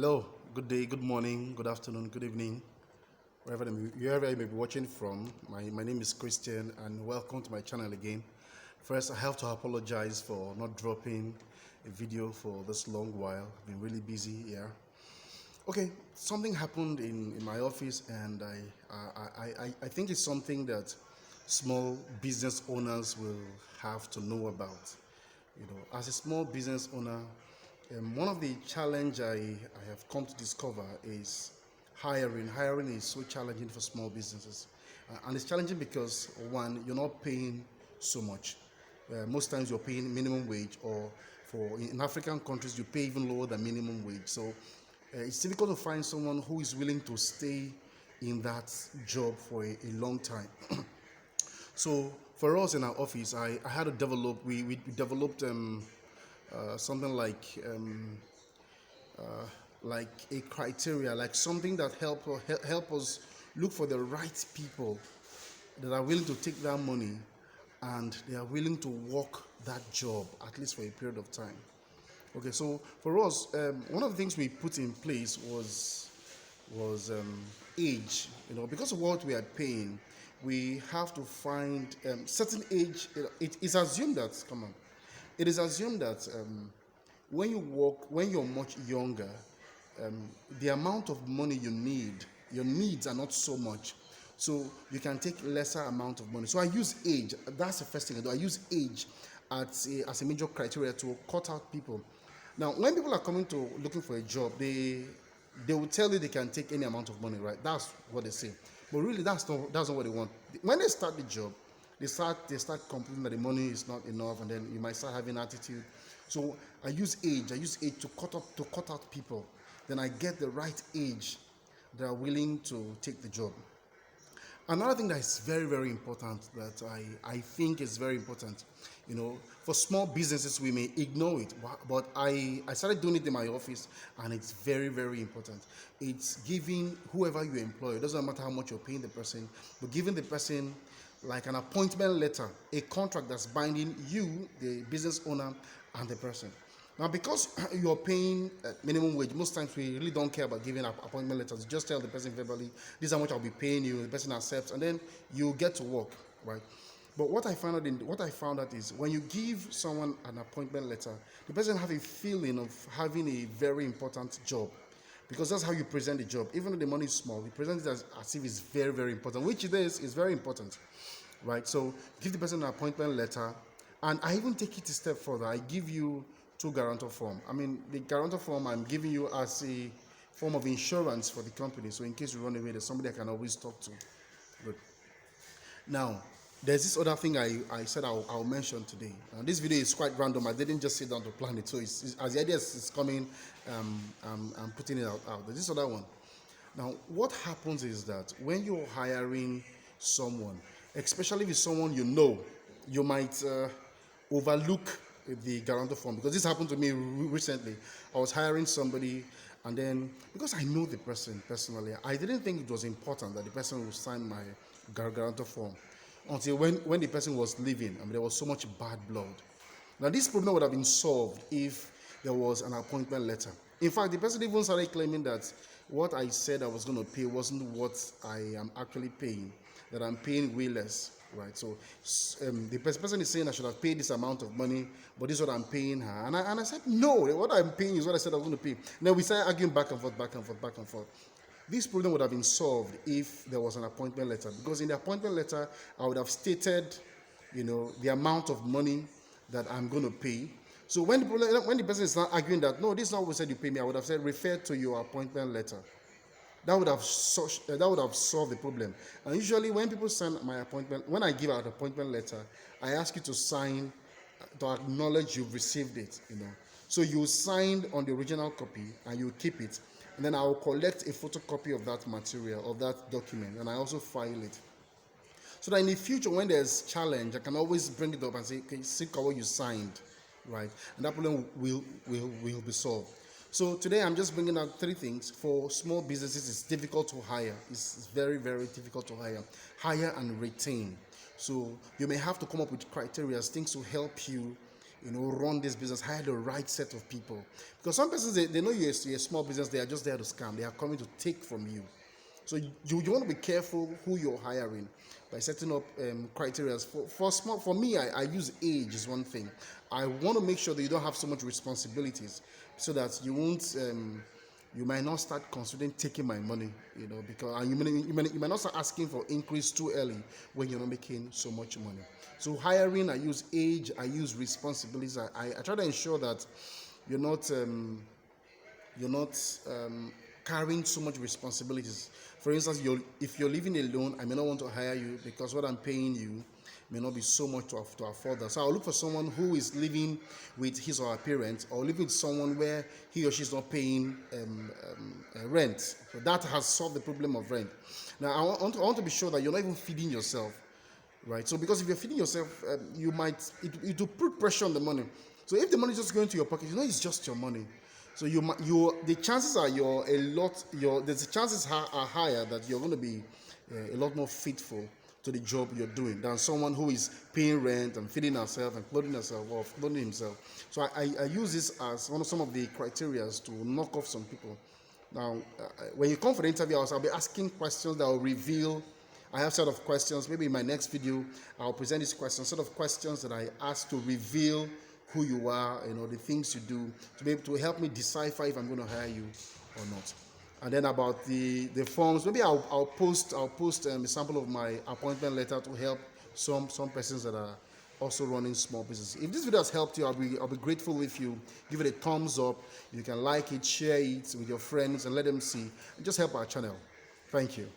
Hello, good day, good morning, good afternoon, good evening, wherever you may be watching from. My name is Christian and welcome to my channel again. First, I have to apologize for not dropping a video for this long while. I've been really busy here. Okay, something happened in my office and I think it's something that small business owners will have to know about. As a small business owner, one of the challenge I have come to discover is hiring. Hiring is so challenging for small businesses, and it's challenging because one, you're not paying so much. Most times you're paying minimum wage, or in African countries you pay even lower than minimum wage. So it's difficult to find someone who is willing to stay in that job for a long time. So for us in our office, I had to develop. We developed something like a criteria, like something that help us look for the right people that are willing to take that money and they are willing to work that job at least for a period of time. Okay, so for us, one of the things we put in place was age. Because of what we are paying, we have to find certain age. It is assumed that come on, it is assumed that when you work when you're much younger, the amount of money you need, your needs are not so much, so you can take lesser amount of money. So I use age. That's the first thing I do. I use age as a major criteria to cut out people. Now when people are coming to looking for a job, they will tell you they can take any amount of money, right? That's what they say, but really that's not what they want. When they start the job, they start complaining that the money is not enough, and then you might start having attitude. So I use age to cut out people. Then I get the right age that are willing to take the job. Another thing that is very, very important, that I think is very important, for small businesses, we may ignore it, but I started doing it in my office, and it's very, very important. It's giving whoever you employ, it doesn't matter how much you're paying the person, but giving the person like an appointment letter, a contract that's binding you, the business owner, and the person. Now, because you're paying minimum wage, most times we really don't care about giving appointment letters. Just tell the person verbally, this is how much I'll be paying you. The person accepts, and then you get to work, right? But what I found out is when you give someone an appointment letter, the person have a feeling of having a very important job, because that's how you present the job. Even though the money is small, you present it as if it's very, very important, which it is very important, right? So give the person an appointment letter, and I even take it a step further. I give you two guarantor form. I mean, the guarantor form I'm giving you as a form of insurance for the company. So in case you run away, there's somebody I can always talk to. Good. Now, there's this other thing I said I'll mention today. This video is quite random. I didn't just sit down to plan it. So as the idea is coming, I'm putting it out. There's this other one. Now, what happens is that when you're hiring someone, especially if it's someone you might overlook the guarantor form, because this happened to me recently. I was hiring somebody, and then because I know the person personally, I didn't think it was important that the person would sign my guarantor form until when the person was leaving. I mean, there was so much bad blood. Now, this problem would have been solved if there was an appointment letter. In fact, the person even started claiming that what I said I was going to pay wasn't what I am actually paying, that I'm paying way less, right? So the person is saying I should have paid this amount of money, but this is what I'm paying her. And I said, no, what I'm paying is what I said I was going to pay. Then we started arguing back and forth, back and forth, back and forth. This problem would have been solved if there was an appointment letter, because in the appointment letter, I would have stated, the amount of money that I'm going to pay. So when the person is not arguing that, no, this is not what we said you pay me, I would have said, refer to your appointment letter. That would have solved the problem. And usually when people sign my appointment, when I give out an appointment letter, I ask you to sign to acknowledge you've received it. So you signed on the original copy and you keep it, and then I will collect a photocopy of that material, of that document, and I also file it. So that in the future, when there's challenge, I can always bring it up and say, okay, see what you signed, right? And that problem will be solved. So today I'm just bringing out three things. For small businesses, it's difficult to hire. It's very, very difficult to hire and retain. So you may have to come up with criteria, things to help you run this business, hire the right set of people. Because some persons, they know you're a small business, they are just there to scam. They are coming to take from you. So you want to be careful who you're hiring by setting up criteria. For me, I use age is one thing. I want to make sure that you don't have so much responsibilities, so that you won't you might not start considering taking my money, because and you may not start asking for increase too early when you're not making so much money. So hiring, I use age, I use responsibilities. I try to ensure that you're not carrying so much responsibilities. For instance, if you're living alone, I may not want to hire you because what I'm paying you may not be so much to afford that. So I'll look for someone who is living with his or her parents, or living with someone where he or she is not paying rent. So that has solved the problem of rent. Now I want to be sure that you're not even feeding yourself, right? So because if you're feeding yourself, it will put pressure on the money. So if the money is just going to your pocket, it's just your money. So the chances are the chances are higher that you're going to be a lot more faithful to the job you're doing than someone who is paying rent and feeding herself and clothing herself or clothing himself. So I use this as some of the criteria to knock off some people. Now, when you come for the interview, I'll be asking questions that will reveal. I have a set of questions. Maybe in my next video, I'll present these questions, set of questions that I ask to reveal who you are, the things you do, to be able to help me decipher if I'm going to hire you or not. And then about the forms, maybe I'll post a sample of my appointment letter to help some persons that are also running small businesses. If this video has helped you, I'll be grateful if you give it a thumbs up. You can like it, share it with your friends, and let them see. And just help our channel. Thank you.